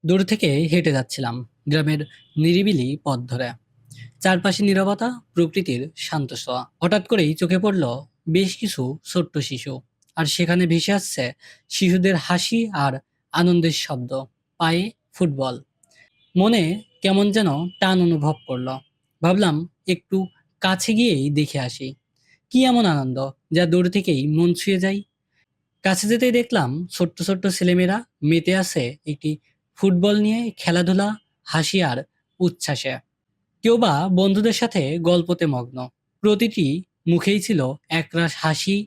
দূর থেকে হেঁটে যাচ্ছিলাম গ্রামের নিরিবিলি পথ ধরে। চারপাশে নীরবতা, প্রকৃতির শান্ত ছোঁয়া। হঠাৎ করেই চোখে পড়ল বেশ কিছু ছোট্ট শিশু, আর সেখানে ভেসে আসছে শিশুদের হাসি আর আনন্দের শব্দ। পায়ে ফুটবল। মনে কেমন যেন টান অনুভব করলো। ভাবলাম একটু কাছে গিয়েই দেখে আসি, কি এমন আনন্দ যা দূর থেকেই মন ছুঁয়ে যায়। কাছে যেতেই দেখলাম ছোট্ট ছোট্ট ছেলেমেয়েরা মেতে আছে একটি ফুটবল নিয়ে, খেলাধুলা, হাসি আর উচ্ছ্বাসে। কেউ বা বন্ধুদের সাথে গল্পতে মগ্ন। প্রতিটি মুখেই ছিল একরাশ হাসি,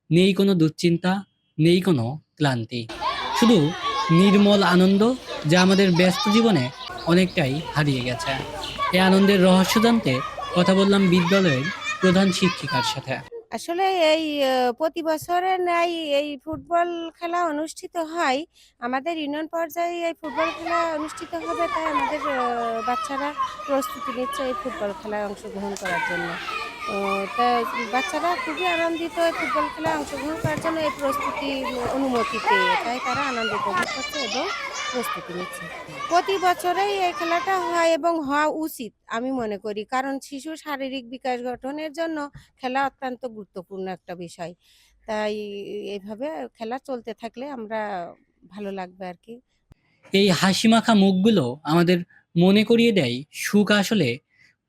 নেই কোনো দুশ্চিন্তা, নেই কোনো ক্লান্তি। শুধু নির্মল আনন্দ, যা আমাদের ব্যস্ত জীবনে অনেকটাই হারিয়ে গেছে। এই আনন্দের রহস্য জানতে কথা বললাম বিদ্যালয়ের প্রধান শিক্ষিকার সাথে। আসলে এই প্রতি বছরের ন্যায় এই ফুটবল খেলা অনুষ্ঠিত হয়। আমাদের ইউনিয়ন পর্যায়ে এই ফুটবল খেলা অনুষ্ঠিত হবে, তাই আমাদের বাচ্চারা প্রস্তুতি নিচ্ছে এই ফুটবল খেলায় অংশগ্রহণ করার জন্য। তা বাচ্চারা খুবই আনন্দিত এই ফুটবল খেলায় অংশগ্রহণ করার জন্য, এই প্রস্তুতি অনুমতি পেয়ে, তাই তারা আনন্দ উপভোগ করছে এবং প্রস্তুতি নিচ্ছে। প্রতি বছরেই এই খেলাটা হয় এবং হওয়া উচিত আমি মনে করি, কারণ শিশুর শারীরিক বিকাশ গঠনের জন্য খেলা অত্যন্ত গুরুত্বপূর্ণ একটা বিষয়। তাই এইভাবে খেলা চলতে থাকলে আমরা ভালো লাগবে আর কি। এই হাসিমাখা মুখগুলো আমাদের মনে করিয়ে দেয় সুখ আসলে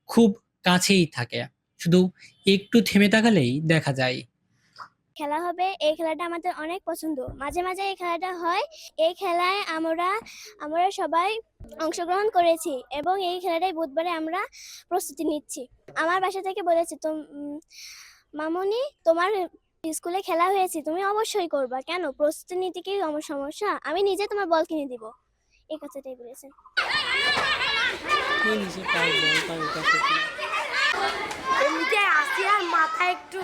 খুব কাছেই থাকে, শুধু একটু থেমে তাকালেই দেখা যায়। খেলা হবে, এই খেলাটা আমাদের অনেক পছন্দ। মাঝে মাঝে এই খেলাটা হয়। এই খেলায় আমরা আমরা সবাই অংশগ্রহণ করেছি এবং এই খেলাটাই বুধবারে আমরা প্রস্তুতি নিচ্ছি। আমার বাসা থেকে বলেছে তো, মামনি তোমার স্কুলে খেলা হয়েছে, তুমি অবশ্যই করবা, কেন প্রস্তুতি নিতে কি আমার সমস্যা, আমি নিজে তোমার বল কিনে দিব, এই কথাটাই বলেছে। এমনিতে আসি আর মাথা একটু